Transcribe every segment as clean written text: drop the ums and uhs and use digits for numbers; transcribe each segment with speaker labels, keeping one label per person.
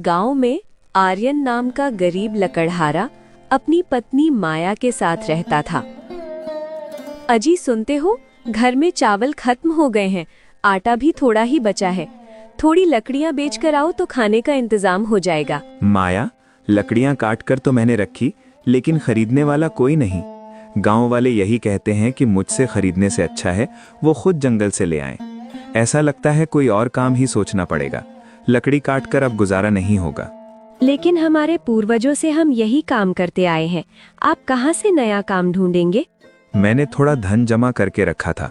Speaker 1: गांव में आर्यन नाम का गरीब लकड़हारा अपनी पत्नी माया के साथ रहता था। अजी सुनते हो, घर में चावल खत्म हो गए हैं, आटा भी थोड़ा ही बचा है। थोड़ी लकड़ियां बेचकर आओ तो खाने का इंतजाम हो जाएगा।
Speaker 2: माया, लकड़ियां काट कर तो मैंने रखी, लेकिन खरीदने वाला कोई नहीं। गांव वाले यही कहते हैं कि मुझसे खरीदने से अच्छा है वो खुद जंगल से ले आएं। ऐसा लगता है कोई और काम ही सोचना पड़ेगा। लकड़ी काट कर अब गुजारा नहीं होगा।
Speaker 1: लेकिन हमारे पूर्वजों से हम यही काम करते आए हैं, आप कहाँ से नया काम ढूंढेंगे?
Speaker 2: मैंने थोड़ा धन जमा करके रखा था।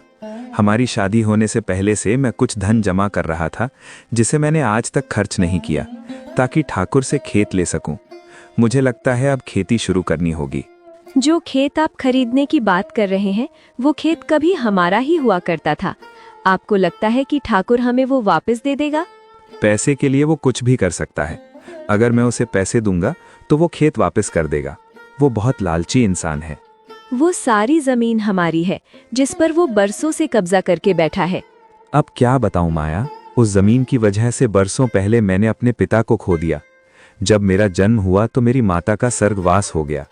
Speaker 2: हमारी शादी होने से पहले से मैं कुछ धन जमा कर रहा था, जिसे मैंने आज तक खर्च नहीं किया, ताकि ठाकुर से खेत ले सकूं। मुझे लगता है अब खेती शुरू करनी होगी।
Speaker 1: जो खेत आप खरीदने की बात कर रहे हैं, वो खेत कभी हमारा ही हुआ करता था। आपको लगता है कि ठाकुर हमें वो वापस दे देगा?
Speaker 2: पैसे के लिए वो कुछ भी कर सकता है। अगर मैं उसे पैसे दूंगा तो वो खेत वापस कर देगा। वो बहुत लालची इंसान है।
Speaker 1: वो सारी जमीन हमारी है, जिस पर वो बरसों से कब्जा करके बैठा है।
Speaker 2: अब क्या बताऊं माया, उस जमीन की वजह से बरसों पहले मैंने अपने पिता को खो दिया। जब मेरा जन्म हुआ तो मेरी माता का स्वर्गवास हो गया,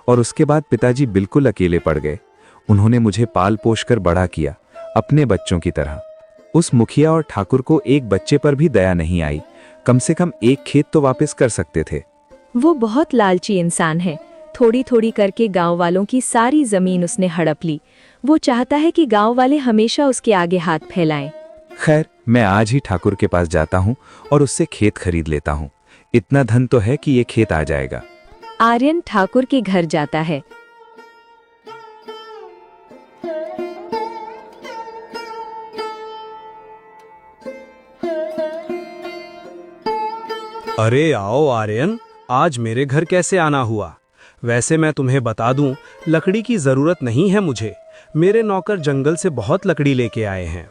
Speaker 2: और उसके बाद पिताजी बिल्कुल अकेले पड़ गए। उन्होंने मुझे पाल पोष कर बड़ा किया, अपने बच्चों की तरह। उस मुखिया और ठाकुर को एक बच्चे पर भी दया नहीं आई। कम से कम एक खेत तो वापस कर सकते थे।
Speaker 1: वो बहुत लालची इंसान है। थोड़ी थोड़ी करके गांव वालों की सारी जमीन उसने हड़प ली। वो चाहता है कि गांव वाले हमेशा उसके आगे हाथ फैलाएं।
Speaker 2: खैर, मैं आज ही ठाकुर के पास जाता हूँ और उससे खेत खरीद लेता हूँ। इतना धन तो है कि ये खेत आ जाएगा।
Speaker 1: आर्यन ठाकुर के घर जाता है।
Speaker 3: अरे आओ आर्यन, आज मेरे घर कैसे आना हुआ? वैसे मैं तुम्हें बता दूं, लकड़ी की जरूरत नहीं है मुझे। मेरे नौकर जंगल से बहुत लकड़ी लेके आए हैं।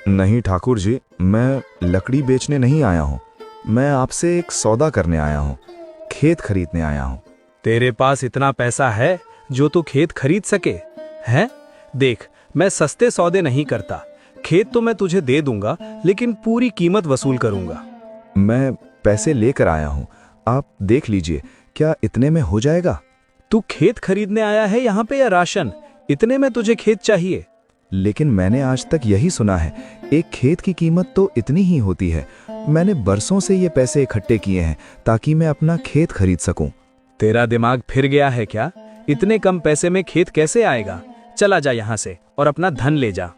Speaker 4: नहीं ठाकुर जी, मैं लकड़ी बेचने नहीं आया हूँ। मैं आपसे एक सौदा करने आया हूँ, खेत खरीदने आया हूँ।
Speaker 3: तेरे पास इतना पैसा है जो तू खेत खरीद सके? है? देख, मैं सस्ते सौदे नहीं करता। खेत तो मैं तुझे दे दूंगा, लेकिन पूरी कीमत वसूल करूंगा।
Speaker 4: मैं पैसे लेकर आया हूँ, आप देख लीजिए, क्या इतने में हो जाएगा?
Speaker 3: तू खेत खरीदने आया है यहाँ पे या राशन? इतने में तुझे खेत चाहिए?
Speaker 4: लेकिन मैंने आज तक यही सुना है, एक खेत की कीमत तो इतनी ही होती है। मैंने बरसों से ये पैसे इकट्ठे किए हैं ताकि मैं अपना खेत खरीद सकूं।
Speaker 3: तेरा दिमाग फिर गया है क्या? इतने कम पैसे में खेत कैसे आएगा? चला जा यहाँ से और अपना धन ले जा।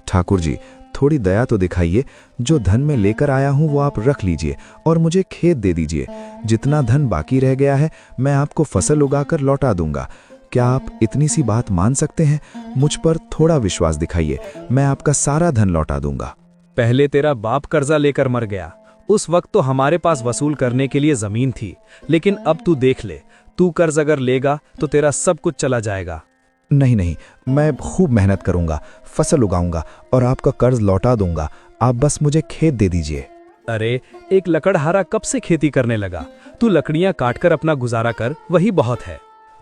Speaker 4: ठाकुर जी, थोड़ी दया तो दिखाइए। जो धन मैं लेकर आया हूँ वो आप रख लीजिए और मुझे खेत दे दीजिए। जितना धन बाकी रह गया है मैं आपको फसल उगाकर लौटा दूंगा। क्या आप इतनी सी बात मान सकते हैं? मुझ पर थोड़ा विश्वास दिखाइए, मैं आपका सारा धन लौटा दूंगा।
Speaker 3: पहले तेरा बाप कर्जा लेकर मर गया। उस वक्त तो हमारे पास वसूल करने के लिए जमीन थी, लेकिन अब तू देख ले, तू कर्ज अगर लेगा तो तेरा सब कुछ चला जाएगा।
Speaker 4: नहीं नहीं, मैं खूब मेहनत करूंगा, फसल उगाऊंगा और आपका कर्ज लौटा दूंगा। आप बस मुझे खेत दे दीजिए।
Speaker 3: अरे, एक लकड़हारा कब से खेती करने लगा? तू लकड़ियां काटकर अपना गुजारा कर, वही बहुत है।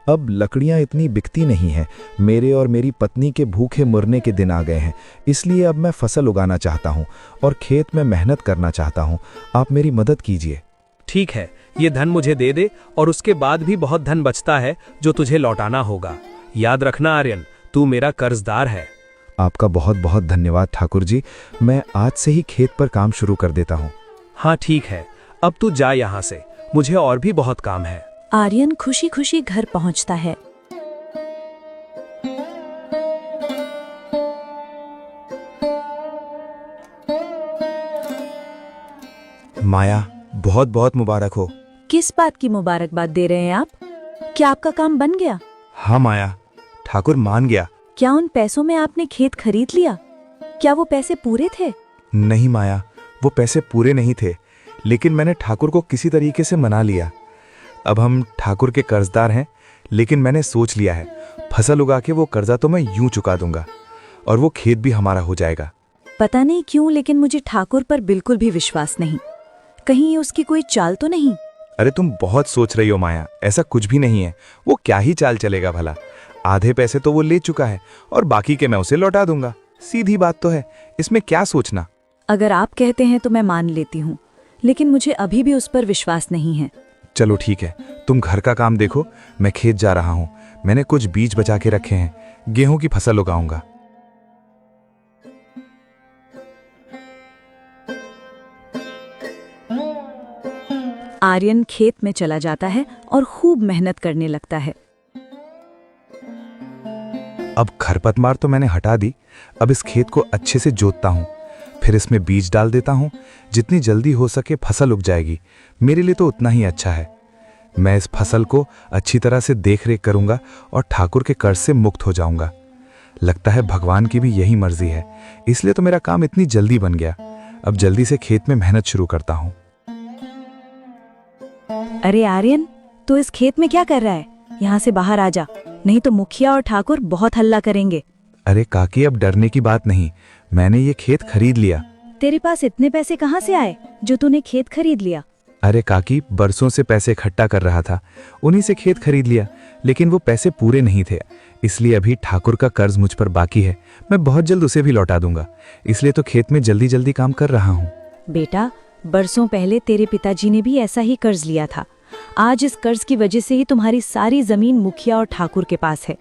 Speaker 4: अब लकड़ियां इतनी बिकती नहीं हैं। मेरे और मेरी पत्नी के भूखे मरने के दिन आ गए हैं, इसलिए अब मैं फसल उगाना चाहता हूं और खेत में मेहनत करना चाहता हूं। आप मेरी मदद कीजिए।
Speaker 3: ठीक है, ये धन मुझे दे दे, और उसके बाद भी बहुत धन बचता है जो तुझे लौटाना होगा। याद रखना आर्यन, तू मेरा कर्जदार है।
Speaker 4: आपका बहुत बहुत धन्यवाद ठाकुर जी। मैं आज से ही खेत पर काम शुरू कर देता हूँ।
Speaker 3: हाँ ठीक है, अब तू जा यहाँ से, मुझे और भी बहुत काम है।
Speaker 5: आर्यन खुशी खुशी घर पहुंचता है।
Speaker 4: माया, बहुत बहुत मुबारक हो।
Speaker 5: किस बात की मुबारकबाद दे रहे हैं आप? क्या आपका काम बन गया?
Speaker 4: हाँ माया, ठाकुर मान गया।
Speaker 5: क्या उन पैसों में आपने खेत खरीद लिया? क्या वो पैसे पूरे थे?
Speaker 4: नहीं माया, वो पैसे पूरे नहीं थे, लेकिन मैंने ठाकुर को किसी तरीके से मना लिया। अब हम ठाकुर के कर्जदार हैं, लेकिन मैंने सोच लिया है, फसल उगा के वो कर्जा तो मैं यूं चुका दूंगा और वो खेत भी हमारा हो जाएगा।
Speaker 5: पता नहीं क्यों, लेकिन मुझे ठाकुर पर बिल्कुल भी विश्वास नहीं। कहीं ये उसकी कोई चाल तो नहीं?
Speaker 4: अरे तुम बहुत सोच रही हो माया, ऐसा कुछ भी नहीं है। वो क्या ही चाल चलेगा भला। आधे पैसे तो वो ले चुका है और बाकी के मैं उसे लौटा दूंगा। सीधी बात तो है, इसमें क्या सोचना।
Speaker 5: अगर आप कहते हैं तो मैं मान लेती हूँ, लेकिन मुझे अभी भी उस पर विश्वास नहीं है।
Speaker 4: चलो ठीक है, तुम घर का काम देखो, मैं खेत जा रहा हूँ। मैंने कुछ बीज बचा के रखे हैं, गेहूं की फसल उगाऊंगा।
Speaker 5: आर्यन खेत में चला जाता है और खूब मेहनत करने लगता है।
Speaker 4: अब खरपतवार तो मैंने हटा दी, अब इस खेत को अच्छे से जोतता हूँ, फिर इसमें बीज डाल देता हूँ। जितनी जल्दी हो सके फसल उग जाएगी, मेरे लिए तो उतना ही अच्छा है। मैं इस फसल को अच्छी तरह से देख रेख करूंगा और ठाकुर के कर्ज से मुक्त हो जाऊंगा। लगता है भगवान की भी यही मर्जी है, इसलिए तो मेरा काम इतनी जल्दी बन गया। अब जल्दी से खेत में मेहनत शुरू करता हूँ।
Speaker 5: अरे आर्यन, तो इस खेत में क्या कर रहा है? यहाँ से बाहर आ जा, नहीं तो मुखिया और ठाकुर बहुत हल्ला करेंगे।
Speaker 4: अरे काकी, अब डरने की बात नहीं, मैंने ये खेत खरीद लिया।
Speaker 5: तेरे पास इतने पैसे कहाँ से आए जो तूने खेत खरीद लिया?
Speaker 4: अरे काकी, बरसों से पैसे इकट्ठा कर रहा था, उन्हीं से खेत खरीद लिया। लेकिन वो पैसे पूरे नहीं थे, इसलिए अभी ठाकुर का कर्ज मुझ पर बाकी है। मैं बहुत जल्द उसे भी लौटा दूंगा, इसलिए तो खेत में जल्दी जल्दी काम कर रहा हूँ।
Speaker 5: बेटा, बरसों पहले तेरे पिताजी ने भी ऐसा ही कर्ज लिया था। आज इस कर्ज की वजह से ही तुम्हारी सारी जमीन मुखिया और ठाकुर के पास है।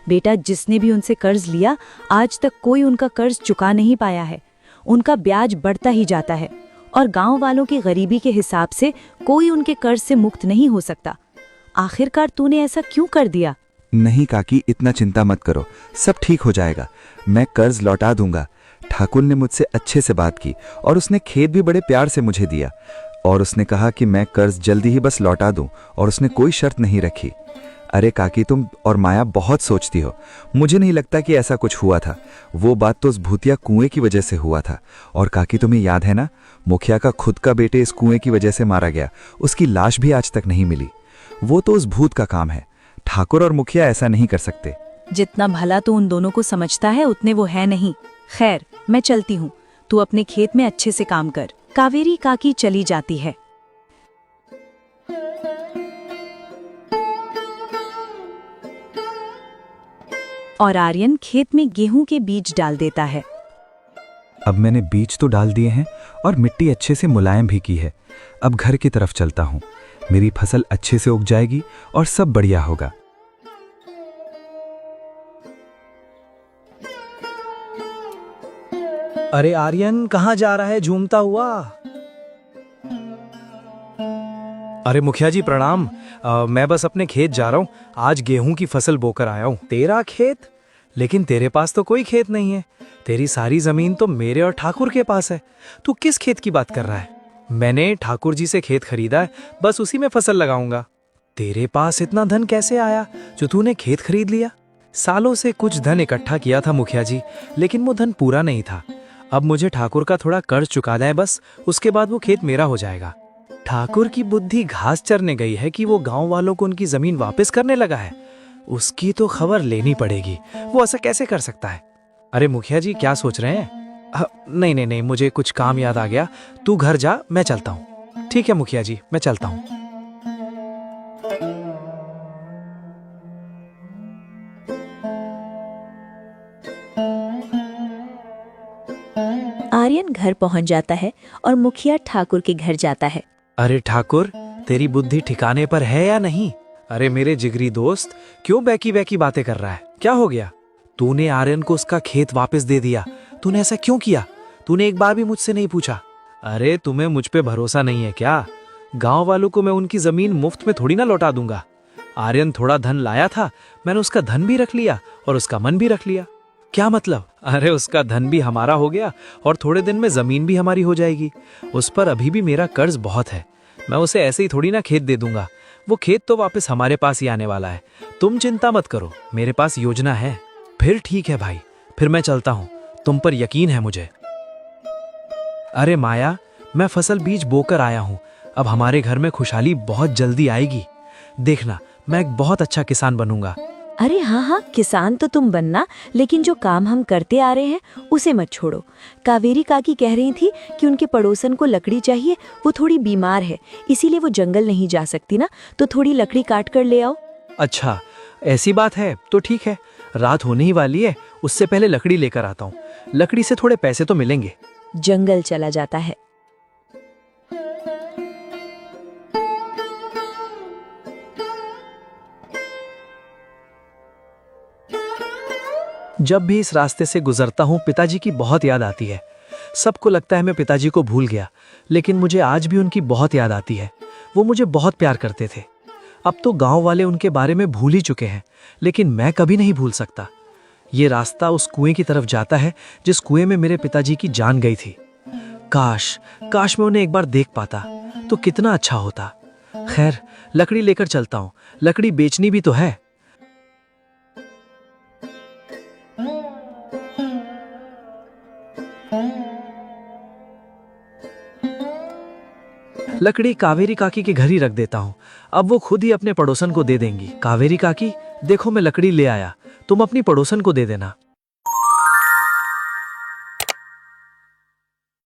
Speaker 5: बेटा, जिसने भी उनसे कर्ज लिया, आज तक कोई उनका कर्ज चुका नहीं पाया है। उनका ब्याज बढ़ता ही जाता है और गांव वालों की गरीबी के हिसाब से कोई उनके कर्ज से मुक्त नहीं हो सकता। आखिरकार तूने ऐसा क्यों कर दिया?
Speaker 2: नहीं काकी, इतना चिंता मत करो, सब ठीक हो जाएगा। मैं कर्ज लौटा दूंगा। ठाकुर ने मुझसे अच्छे से बात की और उसने खेत भी बड़े प्यार से मुझे दिया, और उसने कहा कि मैं कर्ज जल्दी ही बस लौटा दूं, और उसने कोई शर्त नहीं रखी। अरे काकी, तुम और माया बहुत सोचती हो। मुझे नहीं लगता कि ऐसा कुछ हुआ था। वो बात तो उस भूतिया कुएं की वजह से हुआ था। और काकी, तुम्हें याद है ना, मुखिया का खुद का बेटे इस कुएं की वजह से मारा गया। उसकी लाश भी आज तक नहीं मिली। वो तो उस भूत का काम है। ठाकुर और मुखिया ऐसा नहीं कर सकते।
Speaker 5: जितना भला तू उन दोनों को समझता है, उतने वो है नहीं। खैर, मैं चलती हूँ, तू अपने खेत में अच्छे से काम कर। कावेरी काकी चली जाती है। और आर्यन खेत में गेहूं के बीज डाल देता है।
Speaker 4: अब मैंने बीज तो डाल दिए हैं और मिट्टी अच्छे से मुलायम भी की है। अब घर की तरफ चलता हूँ। मेरी फसल अच्छे से उग जाएगी और सब बढ़िया होगा।
Speaker 3: अरे आर्यन, कहाँ जा रहा है झूमता हुआ? अरे मुखिया जी प्रणाम। मैं बस अपने खेत जा रहा हूँ। आज गेहूं की फसल बोकर आया हूँ। तेरा खेत? लेकिन तेरे पास तो कोई खेत नहीं है। तेरी सारी जमीन तो मेरे और ठाकुर के पास है। तू किस खेत की बात कर रहा है? मैंने ठाकुर जी से खेत खरीदा है, बस उसी में फसल लगाऊंगा। तेरे पास इतना धन कैसे आया जो तूने खेत खरीद लिया? सालों से कुछ धन इकट्ठा किया था मुखिया जी, लेकिन वो धन पूरा नहीं था। अब मुझे ठाकुर का थोड़ा कर्ज चुकाना है बस, उसके बाद वो खेत मेरा हो जाएगा। ठाकुर की बुद्धि घास चरने गई है कि वो गांव वालों को उनकी जमीन वापस करने लगा है। उसकी तो खबर लेनी पड़ेगी। वो ऐसा कैसे कर सकता है? अरे मुखिया जी, क्या सोच रहे हैं? नहीं नहीं नहीं, मुझे कुछ काम याद आ गया। तू घर जा, मैं चलता हूँ। ठीक है मुखिया जी, मैं चलता हूँ।
Speaker 5: आर्यन घर पहुंच जाता है और मुखिया ठाकुर के घर जाता है।
Speaker 3: अरे ठाकुर, तेरी बुद्धि ठिकाने पर है या नहीं? अरे मेरे जिगरी दोस्त, क्यों बैकी बैकी बातें कर रहा है? क्या हो गया? तूने आर्यन को उसका खेत वापस दे दिया। तूने ऐसा क्यों किया? तूने एक बार भी मुझसे नहीं पूछा। अरे तुम्हें मुझ पे भरोसा नहीं है क्या? गांव वालों को मैं उनकी जमीन मुफ्त में थोड़ी ना लौटा दूंगा। आर्यन थोड़ा धन लाया था, मैंने उसका धन भी रख लिया और उसका मन भी रख लिया। क्या मतलब? अरे उसका धन भी हमारा हो गया और थोड़े दिन में जमीन भी हमारी हो जाएगी। उस पर अभी भी मेरा कर्ज बहुत है। मैं उसे ऐसे ही थोड़ी ना खेत दे दूंगा। वो खेत तो वापस हमारे पास ही आने वाला है। तुम चिंता मत करो, मेरे पास योजना है। फिर ठीक है भाई, फिर मैं चलता हूँ। तुम पर यकीन है मुझे। अरे माया, मैं फसल बीज बोकर आया हूँ। अब हमारे घर में खुशहाली बहुत जल्दी आएगी। देखना, मैं एक बहुत अच्छा किसान बनूंगा।
Speaker 5: अरे हाँ हाँ, किसान तो तुम बनना, लेकिन जो काम हम करते आ रहे हैं उसे मत छोड़ो। कावेरी काकी कह रही थी कि उनके पड़ोसन को लकड़ी चाहिए, वो थोड़ी बीमार है, इसीलिए वो जंगल नहीं जा सकती ना, तो थोड़ी लकड़ी काट कर ले आओ।
Speaker 3: अच्छा, ऐसी बात है तो ठीक है। रात होने ही वाली है, उससे पहले लकड़ी लेकर आता हूँ। लकड़ी से थोड़े पैसे तो मिलेंगे।
Speaker 5: जंगल चला जाता है।
Speaker 3: जब भी इस रास्ते से गुजरता हूँ पिताजी की बहुत याद आती है। सबको लगता है मैं पिताजी को भूल गया, लेकिन मुझे आज भी उनकी बहुत याद आती है। वो मुझे बहुत प्यार करते थे। अब तो गांव वाले उनके बारे में भूल ही चुके हैं, लेकिन मैं कभी नहीं भूल सकता। ये रास्ता उस कुएं की तरफ जाता है जिस कुएं में मेरे पिताजी की जान गई थी। काश काश मैं उन्हें एक बार देख पाता तो कितना अच्छा होता। खैर, लकड़ी लेकर चलता हूँ, लकड़ी बेचनी भी तो है। लकड़ी कावेरी काकी के घर ही रख देता हूँ। अब वो खुद ही अपने पड़ोसन को दे देंगी। कावेरी काकी, देखो मैं लकड़ी ले आया, तुम अपनी पड़ोसन को दे देना।